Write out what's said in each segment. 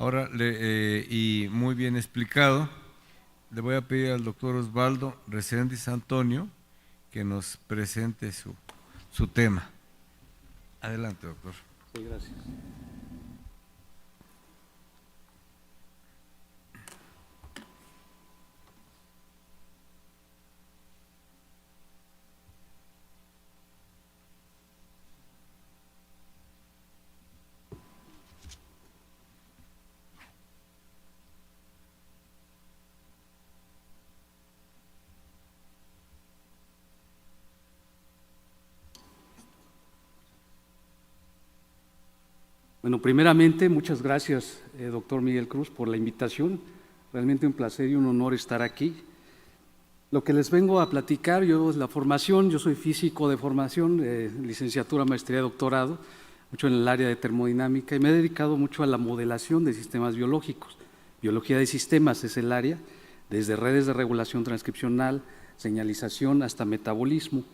Ahora, y muy bien explicado, le voy a pedir al doctor Osvaldo Reséndiz Antonio que nos presente su tema. Adelante, doctor. Sí, gracias. Bueno, primeramente, muchas gracias, doctor Miguel Cruz, por la invitación. Realmente un placer y un honor estar aquí. Lo que les vengo a platicar, yo soy físico de formación, licenciatura, maestría, doctorado, mucho en el área de termodinámica, y me he dedicado mucho a la modelación de sistemas biológicos. Biología de sistemas es el área, desde redes de regulación transcripcional, señalización hasta metabolismo.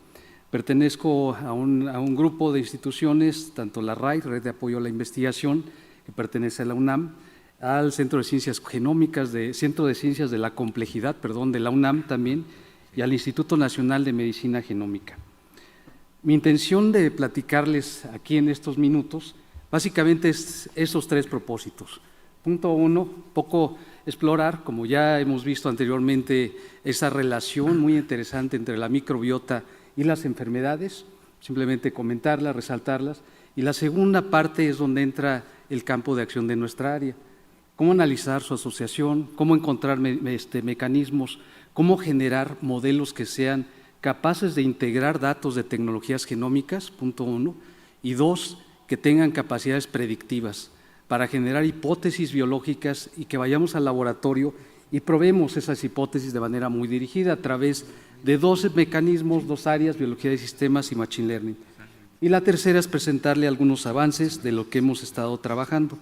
Pertenezco a un grupo de instituciones, tanto la RAI, Red de Apoyo a la Investigación, que pertenece a la UNAM, al Centro de Ciencias Genómicas, Centro de Ciencias de la Complejidad, de la UNAM también, y al Instituto Nacional de Medicina Genómica. Mi intención de platicarles aquí en estos minutos, básicamente es esos tres propósitos. Punto uno, poco explorar, como ya hemos visto anteriormente, esa relación muy interesante entre la microbiota y las enfermedades, simplemente comentarlas, resaltarlas. Y la segunda parte es donde entra el campo de acción de nuestra área. Cómo analizar su asociación, cómo encontrar mecanismos, cómo generar modelos que sean capaces de integrar datos de tecnologías genómicas, punto uno, y dos, que tengan capacidades predictivas para generar hipótesis biológicas y que vayamos al laboratorio y probemos esas hipótesis de manera muy dirigida a través de dos mecanismos, dos áreas, biología de sistemas y machine learning. Y la tercera es presentarle algunos avances de lo que hemos estado trabajando.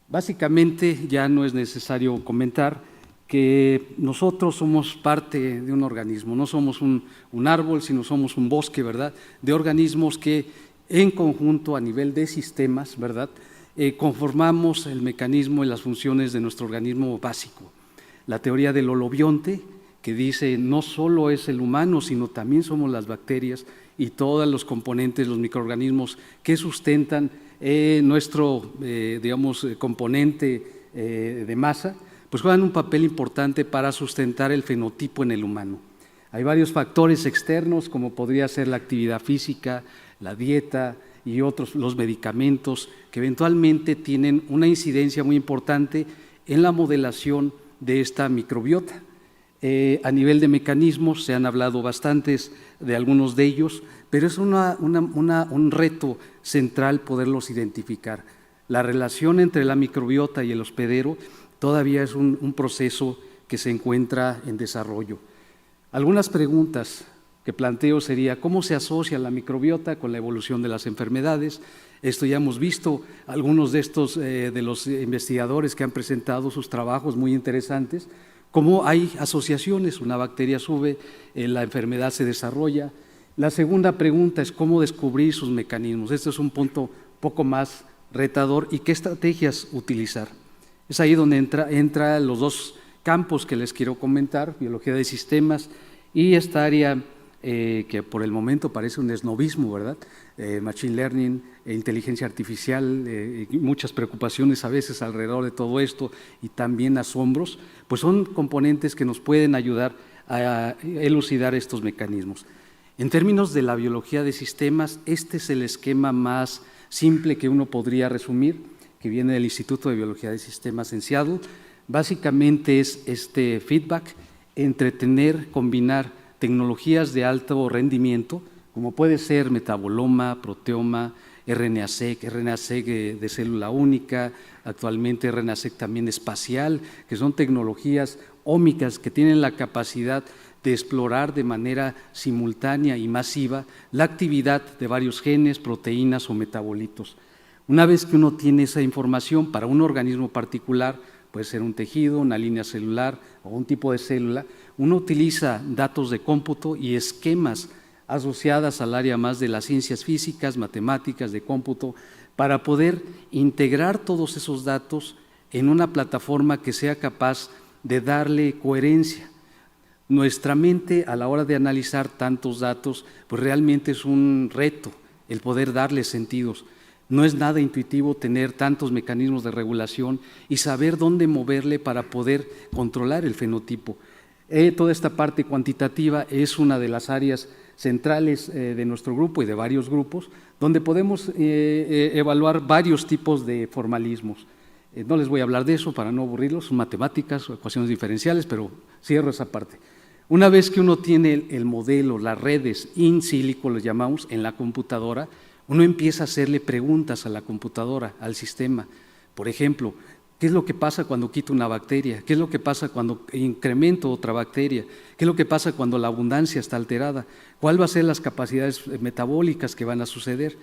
Básicamente ya no es necesario comentar que nosotros somos parte de un organismo, no somos un árbol, sino somos un bosque, ¿verdad?, de organismos que en conjunto a nivel de sistemas, ¿verdad?, conformamos el mecanismo y las funciones de nuestro organismo básico. La teoría del holobionte, que dice no solo es el humano, sino también somos las bacterias y todos los componentes, los microorganismos que sustentan nuestro, componente de masa, pues juegan un papel importante para sustentar el fenotipo en el humano. Hay varios factores externos, como podría ser la actividad física, la dieta y otros, los medicamentos, que eventualmente tienen una incidencia muy importante en la modelación de esta microbiota. A nivel de mecanismos se han hablado bastantes de algunos de ellos, pero es un reto central poderlos identificar. La relación entre la microbiota y el hospedero todavía es un proceso que se encuentra en desarrollo. Algunas preguntas que planteo sería, ¿cómo se asocia la microbiota con la evolución de las enfermedades? Esto ya hemos visto, algunos de estos de los investigadores que han presentado sus trabajos muy interesantes, cómo hay asociaciones, una bacteria sube, la enfermedad se desarrolla. La segunda pregunta es cómo descubrir sus mecanismos. Este es un punto poco más retador y qué estrategias utilizar. Es ahí donde entra los dos campos que les quiero comentar, biología de sistemas y esta área que por el momento parece un esnovismo, ¿verdad? Machine learning, inteligencia artificial, muchas preocupaciones a veces alrededor de todo esto y también asombros, pues son componentes que nos pueden ayudar a elucidar estos mecanismos. En términos de la biología de sistemas, este es el esquema más simple que uno podría resumir, que viene del Instituto de Biología de Sistemas en Seattle. Básicamente es este feedback entre combinar tecnologías de alto rendimiento, como puede ser metaboloma, proteoma, RNA-seq de célula única, actualmente RNA-seq también espacial, que son tecnologías ómicas que tienen la capacidad de explorar de manera simultánea y masiva la actividad de varios genes, proteínas o metabolitos. Una vez que uno tiene esa información para un organismo particular, puede ser un tejido, una línea celular o un tipo de célula, uno utiliza datos de cómputo y esquemas asociadas al área más de las ciencias físicas, matemáticas, de cómputo, para poder integrar todos esos datos en una plataforma que sea capaz de darle coherencia. Nuestra mente, a la hora de analizar tantos datos, pues realmente es un reto el poder darle sentidos. No es nada intuitivo tener tantos mecanismos de regulación y saber dónde moverle para poder controlar el fenotipo. Toda esta parte cuantitativa es una de las áreas centrales de nuestro grupo y de varios grupos, donde podemos evaluar varios tipos de formalismos. No les voy a hablar de eso para no aburrirlos, son matemáticas o ecuaciones diferenciales, pero cierro esa parte. Una vez que uno tiene el modelo, las redes in silico, lo llamamos, en la computadora, uno empieza a hacerle preguntas a la computadora, al sistema. Por ejemplo, ¿qué es lo que pasa cuando quito una bacteria? ¿Qué es lo que pasa cuando incremento otra bacteria? ¿Qué es lo que pasa cuando la abundancia está alterada? ¿Cuál va a ser las capacidades metabólicas que van a suceder?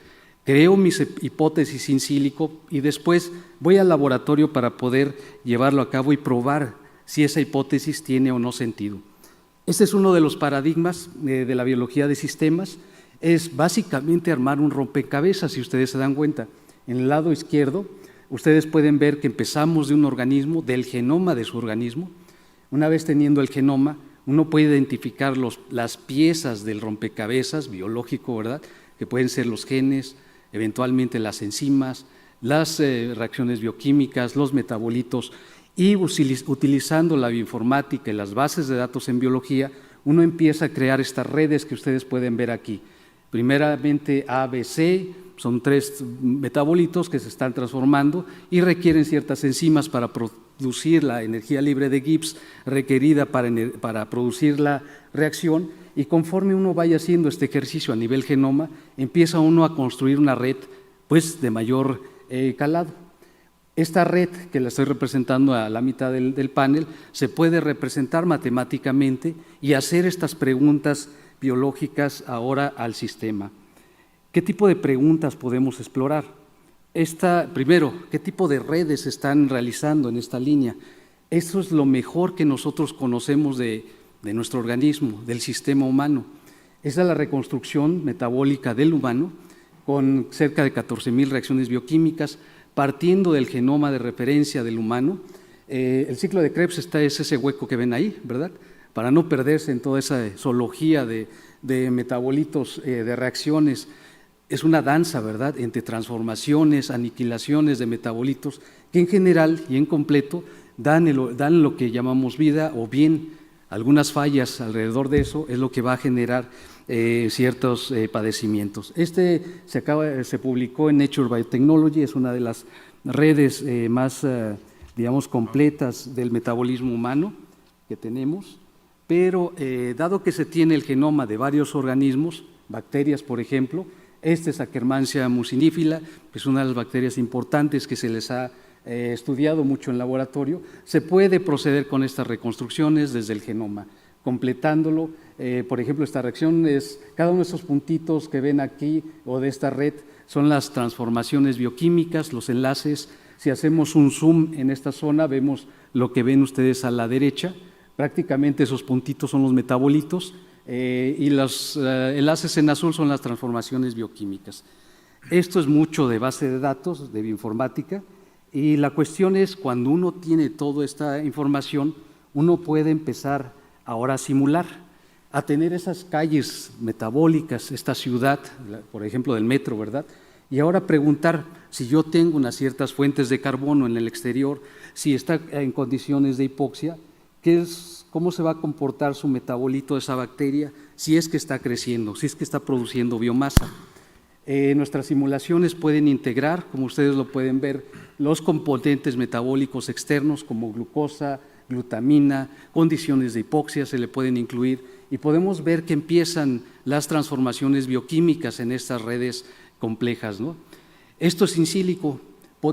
Creo mis hipótesis in silico y después voy al laboratorio para poder llevarlo a cabo y probar si esa hipótesis tiene o no sentido. Este es uno de los paradigmas de la biología de sistemas, es básicamente armar un rompecabezas, si ustedes se dan cuenta. En el lado izquierdo, ustedes pueden ver que empezamos de un organismo, del genoma de su organismo. Una vez teniendo el genoma, uno puede identificar las piezas del rompecabezas biológico, ¿verdad?, que pueden ser los genes, eventualmente las enzimas, las reacciones bioquímicas, los metabolitos, y utilizando la bioinformática y las bases de datos en biología, uno empieza a crear estas redes que ustedes pueden ver aquí. Primeramente ABC, son 3 metabolitos que se están transformando y requieren ciertas enzimas para producir la energía libre de Gibbs requerida para producir la reacción, y conforme uno vaya haciendo este ejercicio a nivel genoma, empieza uno a construir una red pues, de mayor calado. Esta red, que la estoy representando a la mitad del panel, se puede representar matemáticamente y hacer estas preguntas biológicas ahora al sistema. ¿Qué tipo de preguntas podemos explorar? Primero, ¿qué tipo de redes se están realizando en esta línea? Eso es lo mejor que nosotros conocemos de nuestro organismo, del sistema humano. Esa es la reconstrucción metabólica del humano, con cerca de 14,000 reacciones bioquímicas, partiendo del genoma de referencia del humano. El ciclo de Krebs es ese hueco que ven ahí, ¿verdad?, para no perderse en toda esa zoología de metabolitos, de reacciones. Es una danza, ¿verdad?, entre transformaciones, aniquilaciones de metabolitos, que en general y en completo dan lo que llamamos vida, o bien algunas fallas alrededor de eso es lo que va a generar ciertos padecimientos. Se publicó en Nature Biotechnology, es una de las redes más, digamos, completas del metabolismo humano que tenemos, pero dado que se tiene el genoma de varios organismos, bacterias por ejemplo, esta es Akkermansia mucinífila, que es una de las bacterias importantes que se les ha estudiado mucho en laboratorio, se puede proceder con estas reconstrucciones desde el genoma, completándolo. Por ejemplo, esta reacción cada uno de estos puntitos que ven aquí o de esta red son las transformaciones bioquímicas, los enlaces. Si hacemos un zoom en esta zona, vemos lo que ven ustedes a la derecha. Prácticamente esos puntitos son los metabolitos y los enlaces en azul son las transformaciones bioquímicas. Esto es mucho de base de datos, de bioinformática, y la cuestión es, cuando uno tiene toda esta información, uno puede empezar ahora a simular, a tener esas calles metabólicas, esta ciudad, por ejemplo, del metro, ¿verdad? Y ahora preguntar si yo tengo unas ciertas fuentes de carbono en el exterior, si está en condiciones de hipoxia, cómo se va a comportar su metabolito de esa bacteria, si es que está creciendo, si es que está produciendo biomasa. Nuestras simulaciones pueden integrar, como ustedes lo pueden ver, los componentes metabólicos externos como glucosa, glutamina, condiciones de hipoxia se le pueden incluir, y podemos ver que empiezan las transformaciones bioquímicas en estas redes complejas, ¿no? Esto es in silico.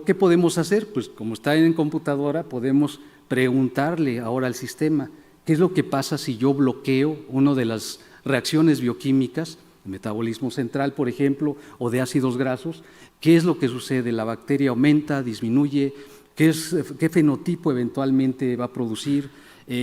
¿Qué podemos hacer? Pues como está en computadora, podemos preguntarle ahora al sistema, ¿qué es lo que pasa si yo bloqueo una de las reacciones bioquímicas, el metabolismo central, por ejemplo, o de ácidos grasos? ¿Qué es lo que sucede? ¿La bacteria aumenta, disminuye? ¿Qué fenotipo eventualmente va a producir?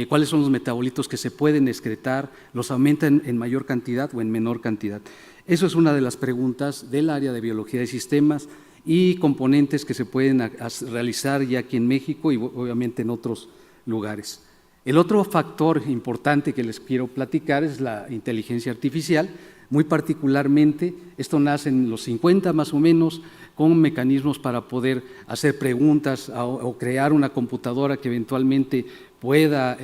¿Cuáles son los metabolitos que se pueden excretar? ¿Los aumentan en mayor cantidad o en menor cantidad? Eso es una de las preguntas del área de biología de sistemas, y componentes que se pueden realizar ya aquí en México y obviamente en otros lugares. El otro factor importante que les quiero platicar es la inteligencia artificial. Muy particularmente, esto nace en los 50 más o menos, con mecanismos para poder hacer preguntas o crear una computadora que eventualmente pueda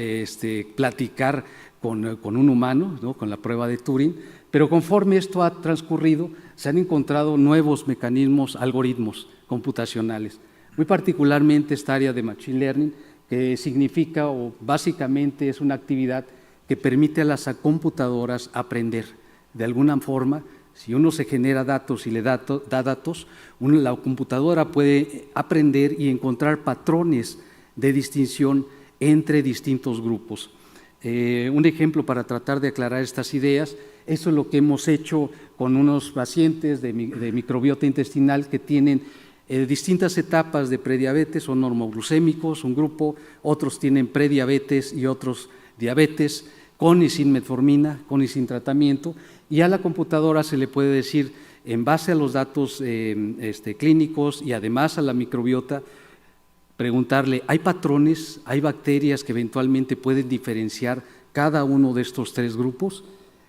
platicar con un humano, ¿no?, con la prueba de Turing, pero conforme esto ha transcurrido, se han encontrado nuevos mecanismos, algoritmos computacionales, muy particularmente esta área de Machine Learning, que significa o básicamente es una actividad que permite a las computadoras aprender. De alguna forma, si uno se genera datos y le da datos, la computadora puede aprender y encontrar patrones de distinción entre distintos grupos. Un ejemplo para tratar de aclarar estas ideas, eso es lo que hemos hecho con unos pacientes de microbiota intestinal que tienen distintas etapas de prediabetes, son normoglucémicos, un grupo, otros tienen prediabetes y otros diabetes, con y sin metformina, con y sin tratamiento, y a la computadora se le puede decir, en base a los datos clínicos y además a la microbiota, preguntarle, ¿hay patrones, hay bacterias que eventualmente pueden diferenciar cada uno de estos tres grupos?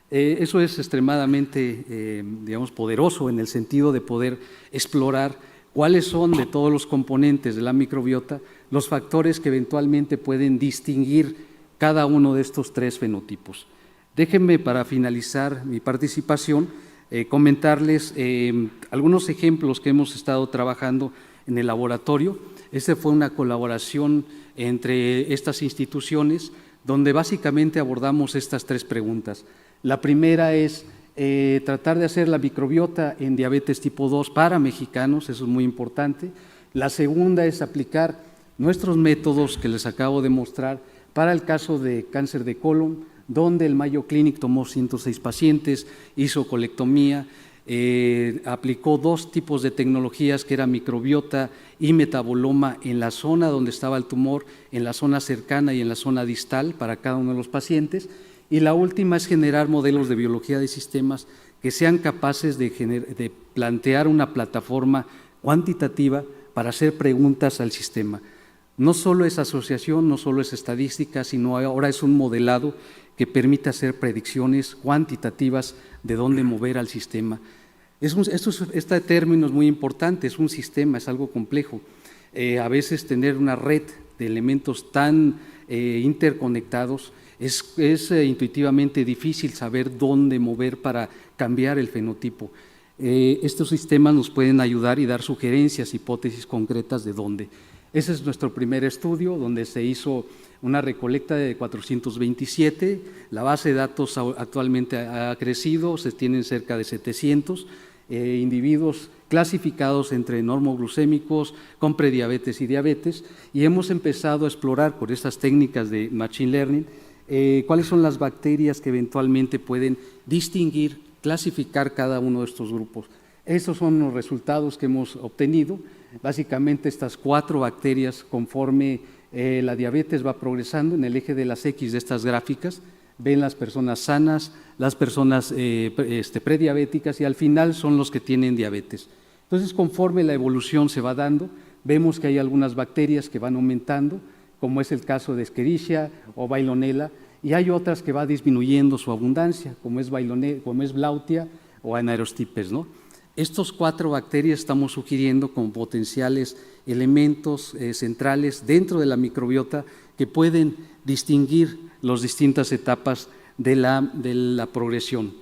Eso es extremadamente, digamos, poderoso en el sentido de poder explorar cuáles son de todos los componentes de la microbiota los factores que eventualmente pueden distinguir cada uno de estos tres fenotipos. Déjenme, para finalizar mi participación, comentarles algunos ejemplos que hemos estado trabajando en el laboratorio. Esta fue una colaboración entre estas instituciones donde básicamente abordamos estas tres preguntas. La primera es tratar de hacer la microbiota en diabetes tipo 2 para mexicanos, eso es muy importante. La segunda es aplicar nuestros métodos que les acabo de mostrar para el caso de cáncer de colon, donde el Mayo Clinic tomó 106 pacientes, hizo colectomía, aplicó dos tipos de tecnologías que era microbiota y metaboloma en la zona donde estaba el tumor, en la zona cercana y en la zona distal para cada uno de los pacientes. Y la última es generar modelos de biología de sistemas que sean capaces de plantear una plataforma cuantitativa para hacer preguntas al sistema. No solo es asociación, no solo es estadística, sino ahora es un modelado que permite hacer predicciones cuantitativas de dónde mover al sistema. Este término es muy importante, es un sistema, es algo complejo. A veces tener una red de elementos tan interconectados es intuitivamente difícil saber dónde mover para cambiar el fenotipo. Estos sistemas nos pueden ayudar y dar sugerencias, hipótesis concretas de dónde. Ese es nuestro primer estudio, donde se hizo una recolecta de 427, la base de datos actualmente ha crecido, se tienen cerca de 700 individuos clasificados entre normoglucémicos, con prediabetes y diabetes, y hemos empezado a explorar con estas técnicas de Machine Learning cuáles son las bacterias que eventualmente pueden distinguir, clasificar cada uno de estos grupos. Estos son los resultados que hemos obtenido. Básicamente estas 4 bacterias, conforme la diabetes va progresando en el eje de las X de estas gráficas, ven las personas sanas, las personas prediabéticas y al final son los que tienen diabetes. Entonces, conforme la evolución se va dando, vemos que hay algunas bacterias que van aumentando, como es el caso de Escherichia o Veillonella, y hay otras que va disminuyendo su abundancia, como es Blautia o Anaerostipes, ¿no? Estos 4 bacterias estamos sugiriendo como potenciales elementos centrales dentro de la microbiota que pueden distinguir las distintas etapas de la progresión.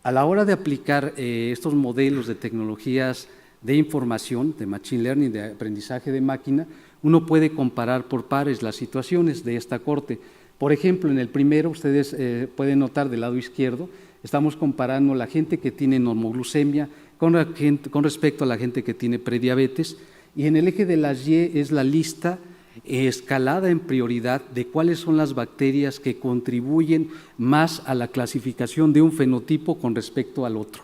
A la hora de aplicar estos modelos de tecnologías de información, de Machine Learning, de aprendizaje de máquina, uno puede comparar por pares las situaciones de esta corte. Por ejemplo, en el primero, ustedes pueden notar del lado izquierdo, estamos comparando la gente que tiene normoglucemia con respecto a la gente que tiene prediabetes, y en el eje de las Y es la lista escalada en prioridad de cuáles son las bacterias que contribuyen más a la clasificación de un fenotipo con respecto al otro.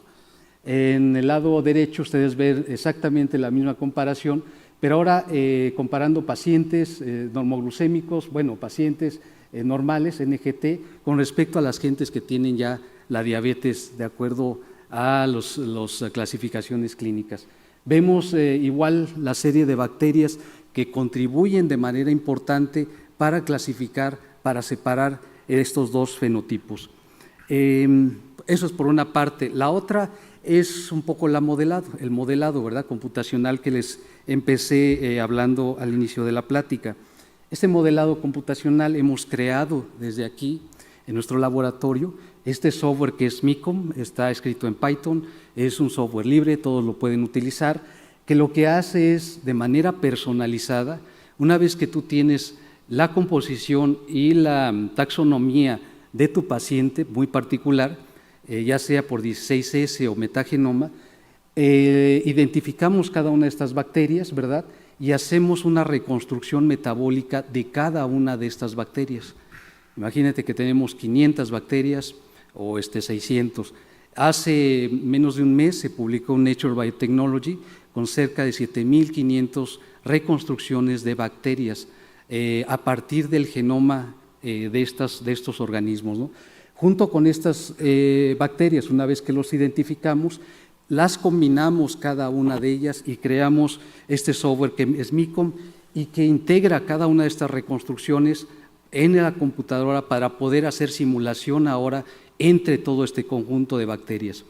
En el lado derecho ustedes ven exactamente la misma comparación, pero ahora comparando pacientes normoglucémicos, pacientes normales, NGT, con respecto a las gentes que tienen ya la diabetes de acuerdo a las clasificaciones clínicas. Vemos igual la serie de bacterias que contribuyen de manera importante para clasificar, para separar estos dos fenotipos. Eso es por una parte. La otra es un poco el modelado, ¿verdad?, computacional que les empecé hablando al inicio de la plática. Este modelado computacional hemos creado desde aquí, en nuestro laboratorio, este software que es MICOM, está escrito en Python, es un software libre, todos lo pueden utilizar, que lo que hace es, de manera personalizada, una vez que tú tienes la composición y la taxonomía de tu paciente muy particular, ya sea por 16S o metagenoma, identificamos cada una de estas bacterias, ¿verdad?, y hacemos una reconstrucción metabólica de cada una de estas bacterias. Imagínate que tenemos 500 bacterias o 600. Hace menos de un mes se publicó en Nature Biotechnology con cerca de 7.500 reconstrucciones de bacterias a partir del genoma de estos organismos, ¿no? Junto con estas bacterias, una vez que los identificamos, las combinamos cada una de ellas y creamos este software que es MICOM y que integra cada una de estas reconstrucciones en la computadora para poder hacer simulación ahora entre todo este conjunto de bacterias.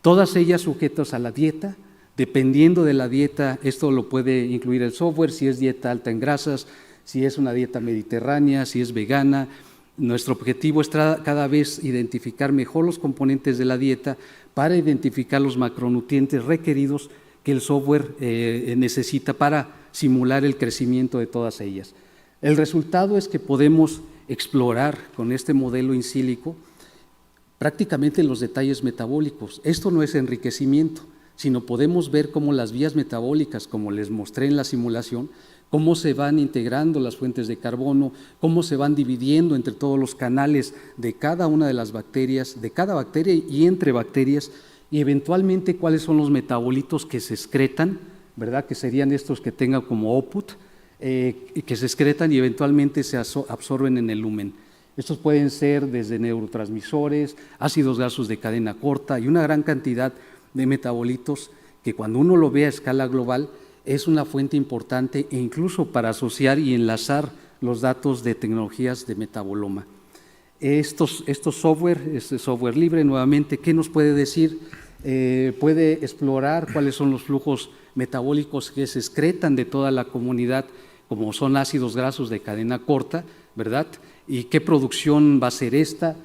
Todas ellas sujetas a la dieta. Dependiendo de la dieta, esto lo puede incluir el software, si es dieta alta en grasas, si es una dieta mediterránea, si es vegana. Nuestro objetivo es cada vez identificar mejor los componentes de la dieta para identificar los macronutrientes requeridos que el software necesita para simular el crecimiento de todas ellas. El resultado es que podemos explorar con este modelo in silico prácticamente los detalles metabólicos. Esto no es enriquecimiento, sino podemos ver cómo las vías metabólicas, como les mostré en la simulación, cómo se van integrando las fuentes de carbono, cómo se van dividiendo entre todos los canales de cada una de las bacterias, de cada bacteria y entre bacterias, y eventualmente cuáles son los metabolitos que se excretan, ¿verdad?, que serían estos que tengan como output, que se excretan y eventualmente se absorben en el lumen. Estos pueden ser desde neurotransmisores, ácidos grasos de cadena corta y una gran cantidad de metabolitos que cuando uno lo ve a escala global es una fuente importante e incluso para asociar y enlazar los datos de tecnologías de metaboloma. Estos software, este software libre nuevamente, ¿qué nos puede decir? Puede explorar cuáles son los flujos metabólicos que se excretan de toda la comunidad, como son ácidos grasos de cadena corta, ¿verdad? Y qué producción va a ser esta.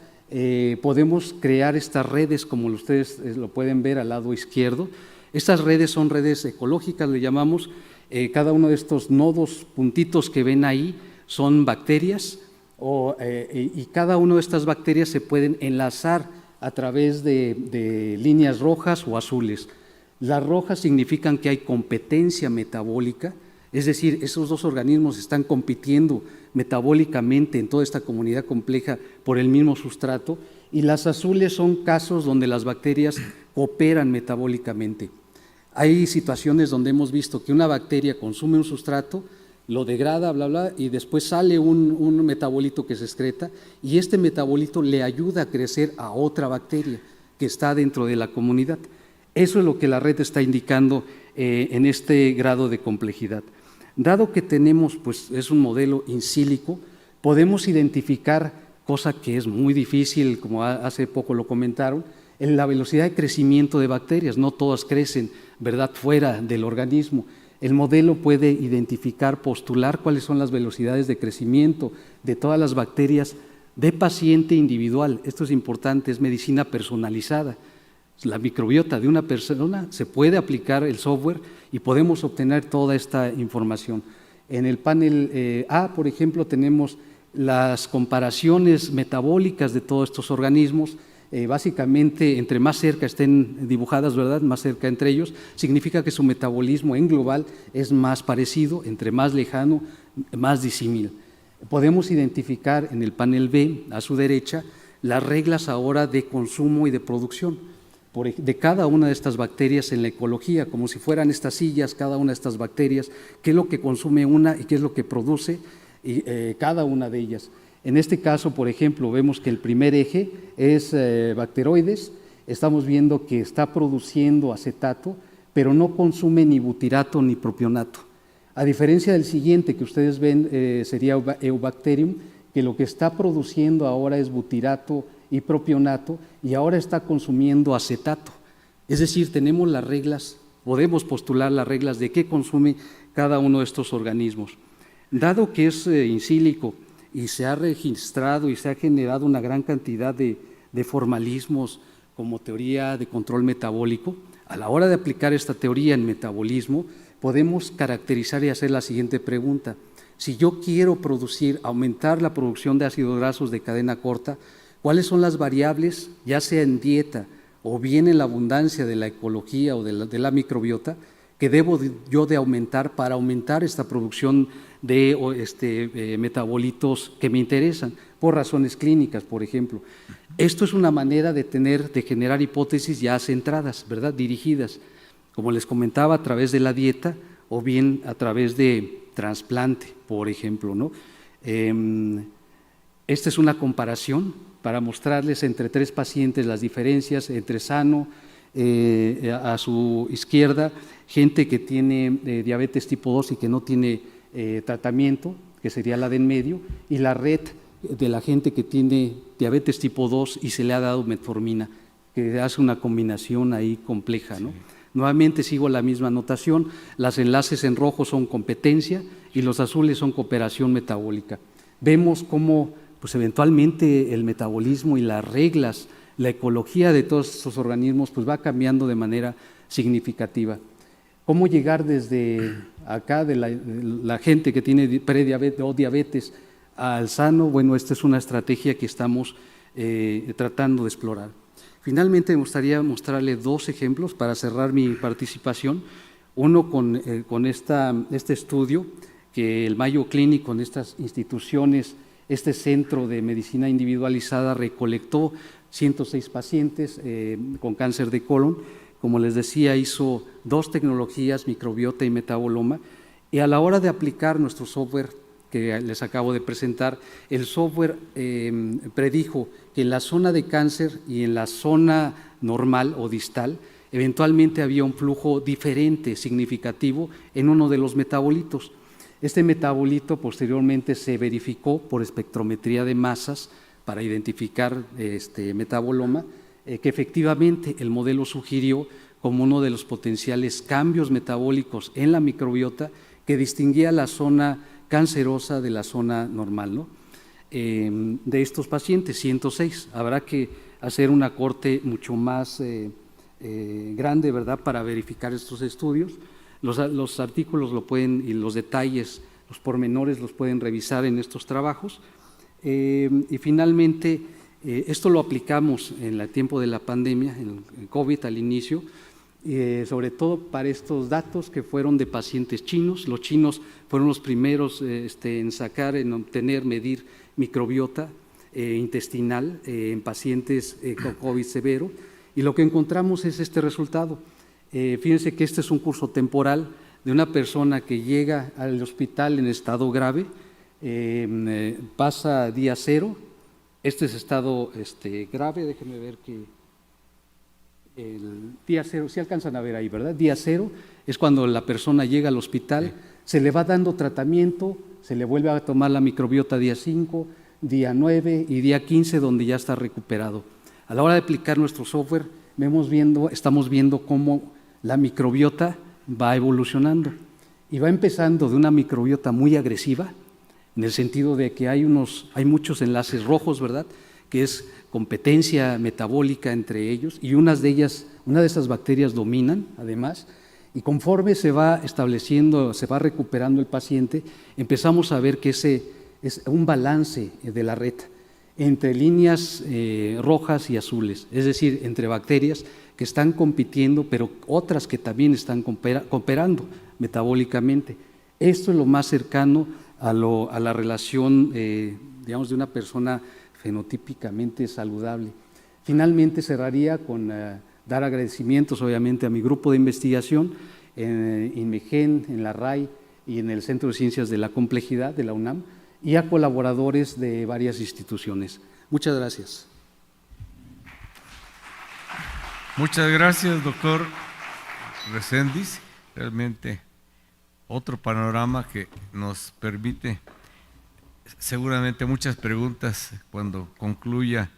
Podemos crear estas redes, como ustedes lo pueden ver al lado izquierdo. Estas redes son redes ecológicas, le llamamos. Cada uno de estos nodos, puntitos que ven ahí, son bacterias y cada una de estas bacterias se pueden enlazar a través de líneas rojas o azules. Las rojas significan que hay competencia metabólica, es decir, esos dos organismos están compitiendo metabólicamente en toda esta comunidad compleja por el mismo sustrato, y las azules son casos donde las bacterias cooperan metabólicamente. Hay situaciones donde hemos visto que una bacteria consume un sustrato, lo degrada, bla, bla, y después sale un metabolito que se excreta, y este metabolito le ayuda a crecer a otra bacteria que está dentro de la comunidad. Eso es lo que la red está indicando en este grado de complejidad. Dado que tenemos, pues es un modelo in silico, podemos identificar, cosa que es muy difícil, como hace poco lo comentaron, en la velocidad de crecimiento de bacterias. No todas crecen, ¿verdad?, fuera del organismo. El modelo puede identificar, postular cuáles son las velocidades de crecimiento de todas las bacterias de paciente individual. Esto es importante, es medicina personalizada. La microbiota de una persona se puede aplicar el software y podemos obtener toda esta información. En el panel A, por ejemplo, tenemos las comparaciones metabólicas de todos estos organismos. Básicamente, entre más cerca estén dibujadas, ¿verdad?, más cerca entre ellos, significa que su metabolismo en global es más parecido, entre más lejano, más disímil. Podemos identificar en el panel B, a su derecha, las reglas ahora de consumo y de producción de cada una de estas bacterias en la ecología, como si fueran estas sillas, cada una de estas bacterias, qué es lo que consume una y qué es lo que produce cada una de ellas. En este caso, por ejemplo, vemos que el primer eje es bacteroides. Estamos viendo que está produciendo acetato pero no consume ni butirato ni propionato. A diferencia del siguiente que ustedes ven, sería Eubacterium, que lo que está produciendo ahora es butirato y propionato, y ahora está consumiendo acetato. Es decir, tenemos las reglas, podemos postular las reglas de qué consume cada uno de estos organismos. Dado que es incílico y se ha registrado y se ha generado una gran cantidad de formalismos como teoría de control metabólico, a la hora de aplicar esta teoría en metabolismo, podemos caracterizar y hacer la siguiente pregunta. Si yo quiero aumentar la producción de ácidos grasos de cadena corta, ¿cuáles son las variables, ya sea en dieta o bien en la abundancia de la ecología o de la microbiota, que debo yo de aumentar para aumentar esta producción de metabolitos que me interesan, por razones clínicas, por ejemplo? Esto es una manera de generar hipótesis ya centradas, ¿verdad?, dirigidas, como les comentaba, a través de la dieta o bien a través de trasplante, por ejemplo, ¿no? Esta es una comparación para mostrarles entre 3 pacientes las diferencias entre sano, a su izquierda, gente que tiene diabetes tipo 2 y que no tiene tratamiento, que sería la de en medio, y la red de la gente que tiene diabetes tipo 2 y se le ha dado metformina, que hace una combinación ahí compleja, ¿no? Sí. Nuevamente sigo la misma notación, los enlaces en rojo son competencia y los azules son cooperación metabólica. Vemos cómo pues eventualmente el metabolismo y las reglas, la ecología de todos estos organismos pues va cambiando de manera significativa. ¿Cómo llegar desde acá de la gente que tiene prediabetes o diabetes al sano? Bueno, esta es una estrategia que estamos tratando de explorar. Finalmente me gustaría mostrarle 2 ejemplos para cerrar mi participación. Uno con este estudio que el Mayo Clinic, con estas instituciones, este centro de medicina individualizada, recolectó 106 pacientes con cáncer de colon. Como les decía, hizo 2 tecnologías, microbiota y metaboloma, y a la hora de aplicar nuestro software que les acabo de presentar, el software predijo que en la zona de cáncer y en la zona normal o distal, eventualmente había un flujo diferente, significativo, en uno de los metabolitos. Este metabolito posteriormente se verificó por espectrometría de masas para identificar metaboloma, que efectivamente el modelo sugirió como uno de los potenciales cambios metabólicos en la microbiota que distinguía la zona cancerosa de la zona normal, ¿no? De estos pacientes, 106, habrá que hacer una corte mucho más grande, ¿verdad?, para verificar estos estudios. Los artículos lo pueden, y los detalles, los pormenores los pueden revisar en estos trabajos. Y finalmente, esto lo aplicamos en el tiempo de la pandemia, en el COVID al inicio, sobre todo para estos datos que fueron de pacientes chinos. Los chinos fueron los primeros en obtener, medir microbiota intestinal en pacientes con COVID severo, y lo que encontramos es este resultado. Fíjense que este es un curso temporal de una persona que llega al hospital en estado grave, pasa día 0, este es estado grave, déjenme ver que el día 0, si alcanzan a ver ahí, ¿verdad? Día 0 es cuando la persona llega al hospital, se le va dando tratamiento, se le vuelve a tomar la microbiota día 5, día 9 y día 15, donde ya está recuperado. A la hora de aplicar nuestro software, estamos viendo cómo la microbiota va evolucionando y va empezando de una microbiota muy agresiva, en el sentido de que hay muchos enlaces rojos, ¿verdad?, que es competencia metabólica entre ellos, y una de esas bacterias dominan, además, y conforme se va estableciendo, se va recuperando el paciente, empezamos a ver que ese es un balance de la red entre líneas rojas y azules, es decir, entre bacterias que están compitiendo, pero otras que también están cooperando metabólicamente. Esto es lo más cercano a la relación, digamos, de una persona fenotípicamente saludable. Finalmente cerraría con dar agradecimientos, obviamente, a mi grupo de investigación en INMEGEN, en la RAI y en el Centro de Ciencias de la Complejidad de la UNAM, y a colaboradores de varias instituciones. Muchas gracias. Muchas gracias, doctor Reséndiz, realmente otro panorama que nos permite seguramente muchas preguntas cuando concluya